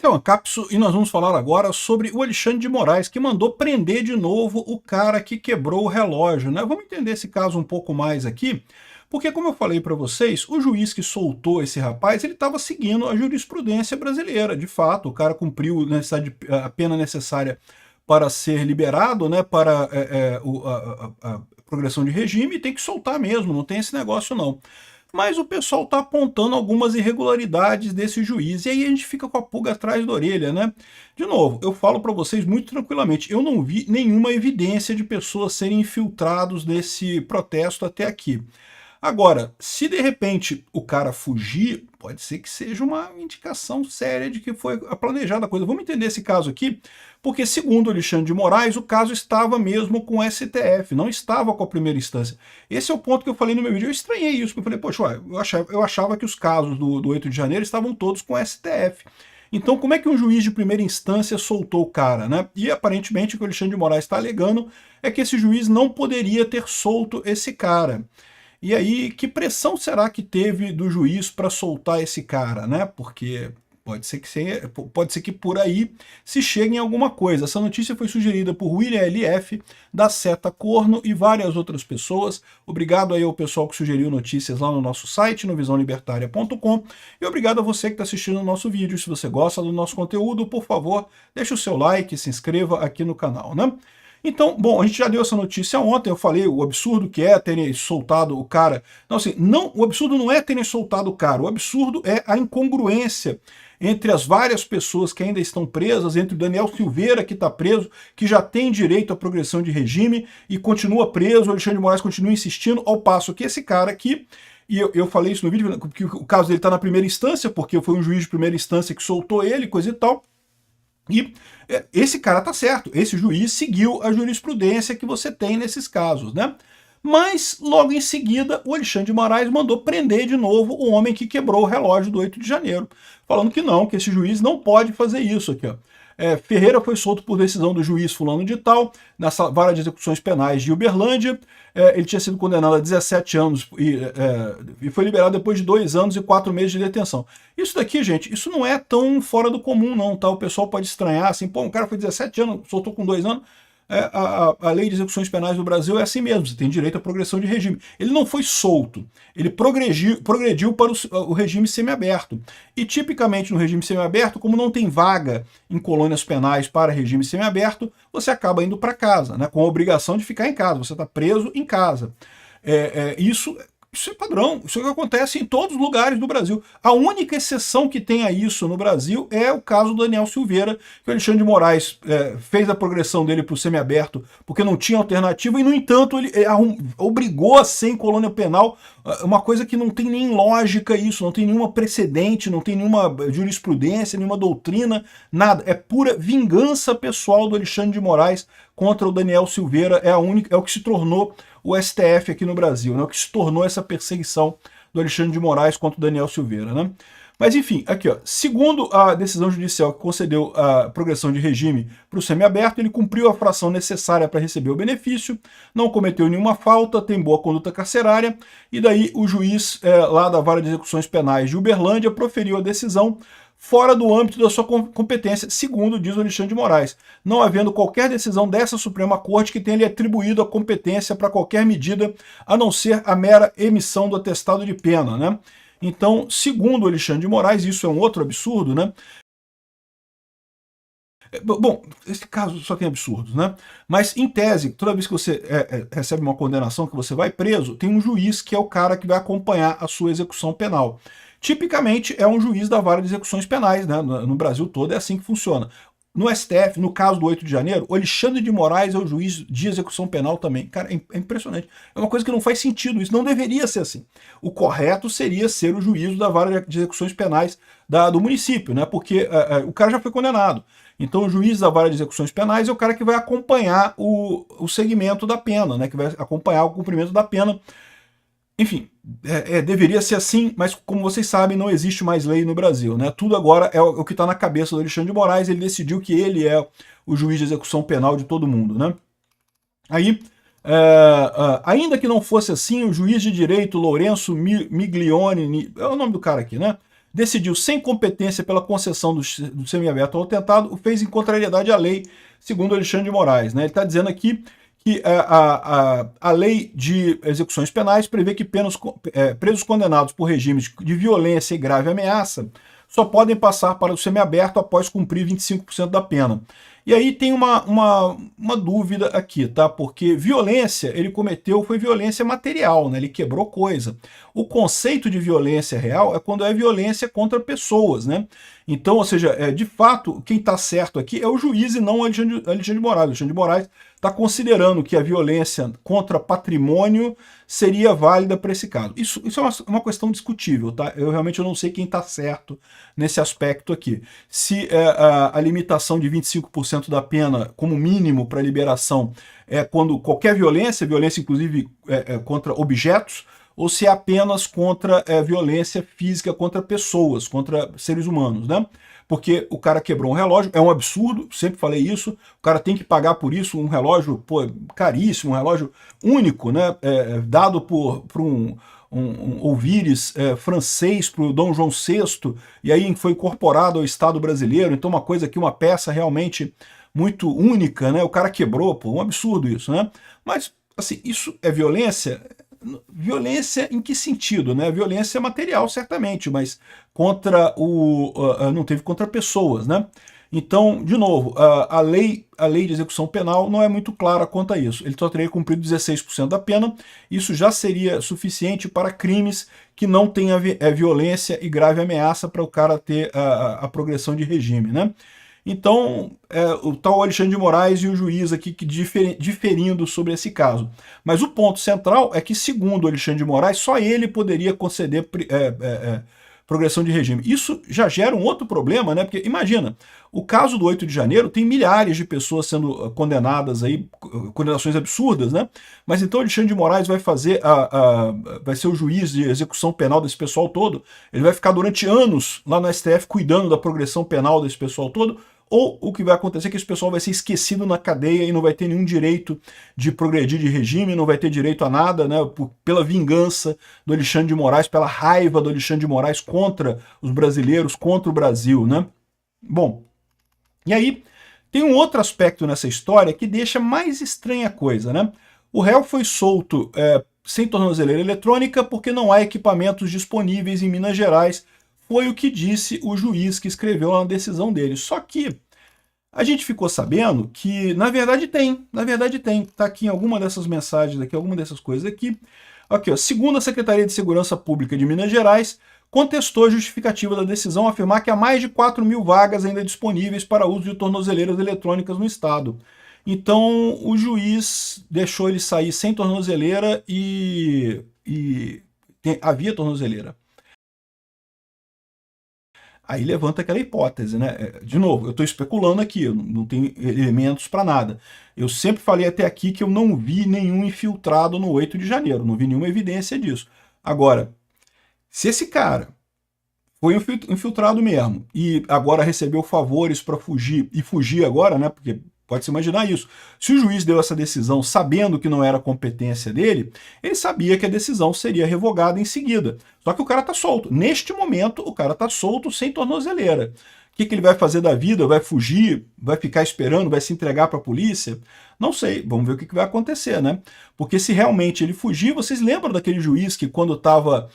Então, Capsu, e nós vamos falar agora sobre o Alexandre de Moraes, que mandou prender de novo o cara que quebrou o relógio, né? Vamos entender esse caso um pouco mais aqui, porque como eu falei para vocês, o juiz que soltou esse rapaz, ele estava seguindo a jurisprudência brasileira. De fato, o cara cumpriu a pena necessária para ser liberado, né, para a progressão de regime, e tem que soltar mesmo, não tem esse negócio não. Mas o pessoal está apontando algumas irregularidades desse juiz, e aí a gente fica com a pulga atrás da orelha, né? De novo, eu falo para vocês muito tranquilamente, eu não vi nenhuma evidência de pessoas serem infiltrados nesse protesto até aqui. Agora, se de repente o cara fugir, pode ser que seja uma indicação séria de que foi planejada a coisa. Vamos entender esse caso aqui, porque segundo Alexandre de Moraes, o caso estava mesmo com o STF, não estava com a primeira instância. Esse é o ponto que eu falei no meu vídeo. Eu estranhei isso, porque eu falei, poxa, ué, eu achava que os casos do 8 de janeiro estavam todos com o STF. Então, como é que um juiz de primeira instância soltou o cara, né? E aparentemente o que o Alexandre de Moraes está alegando é que esse juiz não poderia ter solto esse cara. E aí, que pressão será que teve do juiz para soltar esse cara, né? Porque pode ser que por aí se chegue em alguma coisa. Essa notícia foi sugerida por William LF, da Seta Corno e várias outras pessoas. Obrigado aí ao pessoal que sugeriu notícias lá no nosso site, no visãolibertaria.com. E obrigado a você que está assistindo o nosso vídeo. Se você gosta do nosso conteúdo, por favor, deixe o seu like e se inscreva aqui no canal, né? Então, bom, a gente já deu essa notícia ontem, eu falei o absurdo que é terem soltado o cara. Não, assim, não, o absurdo não é terem soltado o cara, o absurdo é a incongruência entre as várias pessoas que ainda estão presas, entre o Daniel Silveira, que está preso, que já tem direito à progressão de regime e continua preso, o Alexandre de Moraes continua insistindo, ao passo que esse cara aqui, e eu falei isso no vídeo, que o caso dele está na primeira instância, porque foi um juiz de primeira instância que soltou ele, coisa e tal. E esse cara tá certo, esse juiz seguiu a jurisprudência que você tem nesses casos, né? Mas, logo em seguida, o Alexandre de Moraes mandou prender de novo o homem que quebrou o relógio do 8 de janeiro, falando que não, que esse juiz não pode fazer isso aqui, ó. Ferreira foi solto por decisão do juiz fulano de tal, na vara de execuções penais de Uberlândia. Ele tinha sido condenado a 17 anos e foi liberado depois de 2 anos e 4 meses de detenção. Isso daqui, gente, isso não é tão fora do comum não, tá? O pessoal pode estranhar, assim, pô, um cara foi 17 anos, soltou com 2 anos. A lei de execuções penais do Brasil é assim mesmo, você tem direito à progressão de regime. Ele não foi solto, ele progrediu para o regime semiaberto. E tipicamente no regime semiaberto, como não tem vaga em colônias penais para regime semiaberto, você acaba indo para casa, né, com a obrigação de ficar em casa, você está preso em casa. Isso é padrão, isso é o que acontece em todos os lugares do Brasil. A única exceção que tem a isso no Brasil é o caso do Daniel Silveira, que o Alexandre de Moraes fez a progressão dele para o semiaberto porque não tinha alternativa e, no entanto, ele obrigou a ser em colônia penal, uma coisa que não tem nem lógica isso, não tem nenhuma precedente, não tem nenhuma jurisprudência, nenhuma doutrina, nada. É pura vingança pessoal do Alexandre de Moraes contra o Daniel Silveira, é o que se tornou o STF aqui no Brasil, né? O que se tornou essa perseguição do Alexandre de Moraes contra o Daniel Silveira, né? Mas enfim, aqui ó, segundo a decisão judicial que concedeu a progressão de regime para o semiaberto, ele cumpriu a fração necessária para receber o benefício, não cometeu nenhuma falta, tem boa conduta carcerária, e daí o juiz lá da Vara de Execuções Penais de Uberlândia proferiu a decisão fora do âmbito da sua competência, segundo diz o Alexandre de Moraes, não havendo qualquer decisão dessa Suprema Corte que tenha lhe atribuído a competência para qualquer medida, a não ser a mera emissão do atestado de pena, né? Então, segundo o Alexandre de Moraes, isso é um outro absurdo, né? Bom, esse caso só tem absurdos, né? Mas, em tese, toda vez que você recebe uma condenação, que você vai preso, tem um juiz que é o cara que vai acompanhar a sua execução penal. Tipicamente é um juiz da Vara de Execuções Penais, né? No Brasil todo é assim que funciona. No STF, no caso do 8 de janeiro, o Alexandre de Moraes é o juiz de execução penal também. Cara, é impressionante. É uma coisa que não faz sentido, isso não deveria ser assim. O correto seria ser o juízo da Vara de Execuções Penais do município, né? Porque o cara já foi condenado. Então o juiz da Vara de Execuções Penais é o cara que vai acompanhar o segmento da pena, né? Que vai acompanhar o cumprimento da pena. Enfim, deveria ser assim, mas como vocês sabem, não existe mais lei no Brasil, né? Tudo agora é o que está na cabeça do Alexandre de Moraes, ele decidiu que ele é o juiz de execução penal de todo mundo, né? Aí, ainda que não fosse assim, o juiz de direito Lourenço Miglione, é o nome do cara aqui, né? decidiu sem competência pela concessão do semiaberto ao tentado, o fez em contrariedade à lei, segundo Alexandre de Moraes, né? Ele está dizendo aqui que a lei de execuções penais prevê que presos condenados por regimes de violência e grave ameaça só podem passar para o semiaberto após cumprir 25% da pena. E aí tem uma dúvida aqui, tá? Porque violência ele cometeu foi violência material, né? Ele quebrou coisa. O conceito de violência real é quando é violência contra pessoas, né? Então, ou seja, de fato, quem está certo aqui é o juiz e não o Alexandre de Moraes. Alexandre de Moraes está considerando que a violência contra patrimônio seria válida para esse caso. Isso é uma questão discutível, tá? Eu realmente não sei quem está certo nesse aspecto aqui. Se a limitação de 25% da pena como mínimo para liberação é quando qualquer violência inclusive contra objetos, ou se é apenas contra violência física contra pessoas, contra seres humanos, né? Porque o cara quebrou um relógio, é um absurdo, sempre falei isso, o cara tem que pagar por isso, um relógio, pô, caríssimo, um relógio único, né? Dado por um ouvires francês para o Dom João VI, e aí foi incorporado ao Estado brasileiro, então uma coisa aqui, uma peça realmente muito única, né? O cara quebrou, pô, um absurdo isso, né? Mas, assim, isso é violência? Violência em que sentido, né? Violência material, certamente, mas contra não teve contra pessoas, né? Então, de novo, a lei de execução penal não é muito clara quanto a isso. Ele só teria cumprido 16% da pena, isso já seria suficiente para crimes que não tenham violência e grave ameaça para o cara ter a progressão de regime, né? Então, o tal Alexandre de Moraes e o juiz aqui diferindo sobre esse caso. Mas o ponto central é que, segundo Alexandre de Moraes, só ele poderia conceder progressão de regime. Isso já gera um outro problema, né? Porque imagina, o caso do 8 de janeiro tem milhares de pessoas sendo condenadas aí, condenações absurdas, né? Mas então Alexandre de Moraes vai vai ser o juiz de execução penal desse pessoal todo, ele vai ficar durante anos lá no STF cuidando da progressão penal desse pessoal todo, ou o que vai acontecer é que esse pessoal vai ser esquecido na cadeia e não vai ter nenhum direito de progredir de regime, não vai ter direito a nada, né, pela vingança do Alexandre de Moraes, pela raiva do Alexandre de Moraes contra os brasileiros, contra o Brasil, né? Bom, e aí tem um outro aspecto nessa história que deixa mais estranha a coisa, né? O réu foi solto sem tornozeleira eletrônica porque não há equipamentos disponíveis em Minas Gerais, foi o que disse o juiz que escreveu na decisão dele. Só que a gente ficou sabendo que, na verdade tem. Tá aqui em alguma dessas mensagens aqui, alguma dessas coisas aqui. Aqui, ó, segundo a Secretaria de Segurança Pública de Minas Gerais, contestou a justificativa da decisão, afirmar que há mais de 4.000 vagas ainda disponíveis para uso de tornozeleiras eletrônicas no estado. Então, o juiz deixou ele sair sem tornozeleira e havia tornozeleira. Aí levanta aquela hipótese, né? De novo, eu estou especulando aqui, eu não tenho elementos para nada. Eu sempre falei até aqui que eu não vi nenhum infiltrado no 8 de janeiro, não vi nenhuma evidência disso. Agora, se esse cara foi infiltrado mesmo e agora recebeu favores para fugir, e fugir agora, né? Porque pode-se imaginar isso. Se o juiz deu essa decisão sabendo que não era competência dele, ele sabia que a decisão seria revogada em seguida. Só que o cara está solto. Neste momento, o cara está solto sem tornozeleira. O que ele vai fazer da vida? Vai fugir? Vai ficar esperando? Vai se entregar para a polícia? Não sei, vamos ver o que vai acontecer, né? Porque se realmente ele fugir, vocês lembram daquele juiz que quando estava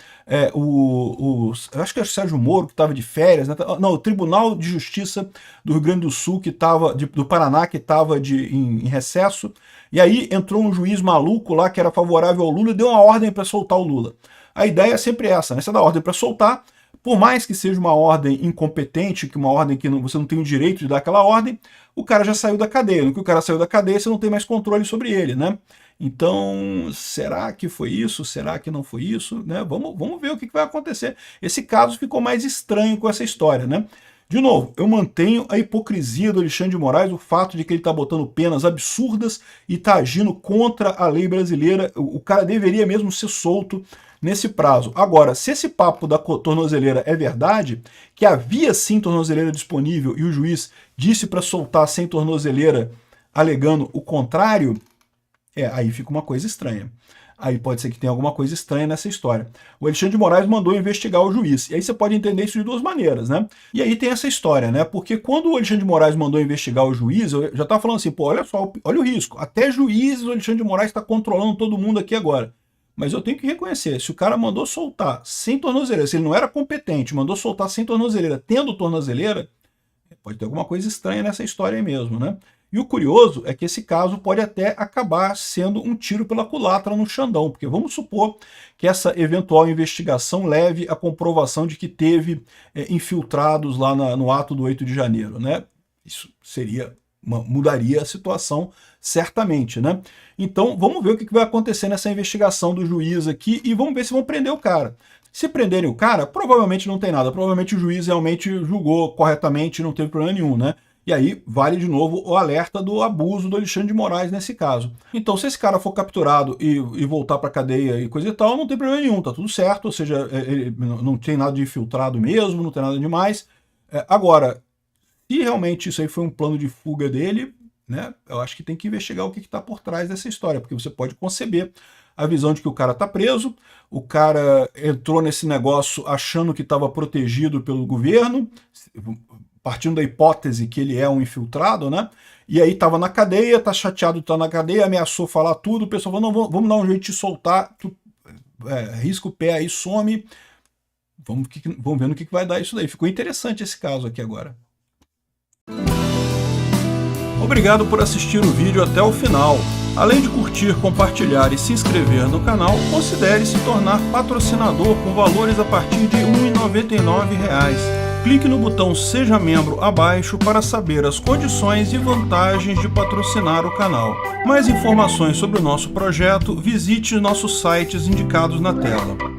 eu acho que era o Sérgio Moro que estava de férias, né? Não, o Tribunal de Justiça do Rio Grande do Sul, que estava do Paraná, que estava em recesso, e aí entrou um juiz maluco lá que era favorável ao Lula e deu uma ordem para soltar o Lula. A ideia é sempre essa, né? Você dá ordem para soltar, por mais que seja uma ordem incompetente, que uma ordem que você não tem o direito de dar aquela ordem, o cara já saiu da cadeia. No que o cara saiu da cadeia, você não tem mais controle sobre ele, né? Então, será que foi isso? Será que não foi isso? Né? Vamos ver o que vai acontecer. Esse caso ficou mais estranho com essa história, né? De novo, eu mantenho a hipocrisia do Alexandre de Moraes, o fato de que ele está botando penas absurdas e está agindo contra a lei brasileira. O cara deveria mesmo ser solto nesse prazo. Agora, se esse papo da tornozeleira é verdade, que havia sim tornozeleira disponível e o juiz disse para soltar sem tornozeleira, alegando o contrário, aí fica uma coisa estranha. aí pode ser que tenha alguma coisa estranha nessa história. O Alexandre de Moraes mandou investigar o juiz, e aí você pode entender isso de duas maneiras, né? E aí tem essa história, né? Porque quando o Alexandre de Moraes mandou investigar o juiz, eu já estava falando assim, pô, olha só, olha o risco, até juízes o Alexandre de Moraes está controlando todo mundo aqui agora. Mas eu tenho que reconhecer, se o cara mandou soltar sem tornozeleira, se ele não era competente, mandou soltar sem tornozeleira, tendo tornozeleira, pode ter alguma coisa estranha nessa história aí mesmo, né? E o curioso é que esse caso pode até acabar sendo um tiro pela culatra no Xandão, porque vamos supor que essa eventual investigação leve à comprovação de que teve infiltrados lá no ato do 8 de janeiro, né? Isso mudaria a situação certamente, né? Então vamos ver o que vai acontecer nessa investigação do juiz aqui e vamos ver se vão prender o cara. Se prenderem o cara, provavelmente não tem nada, provavelmente o juiz realmente julgou corretamente, não teve problema nenhum, né? E aí vale de novo o alerta do abuso do Alexandre de Moraes nesse caso. Então se esse cara for capturado e voltar para a cadeia e coisa e tal, não tem problema nenhum, tá tudo certo, ou seja, ele não tem nada de infiltrado mesmo, não tem nada demais. Agora, se realmente isso aí foi um plano de fuga dele, né, eu acho que tem que investigar o que está por trás dessa história, porque você pode conceber a visão de que o cara está preso, o cara entrou nesse negócio achando que estava protegido pelo governo, partindo da hipótese que ele é um infiltrado, né? E aí estava na cadeia, tá chateado de estar na cadeia, ameaçou falar tudo, o pessoal falou, não, vamos dar um jeito de soltar, risca o pé aí, some, vamos ver no que vai dar isso daí. Ficou interessante esse caso aqui agora. Obrigado por assistir o vídeo até o final. Além de curtir, compartilhar e se inscrever no canal, considere se tornar patrocinador com valores a partir de R$ 1,99. Clique no botão Seja Membro abaixo para saber as condições e vantagens de patrocinar o canal. Mais informações sobre o nosso projeto, visite nossos sites indicados na tela.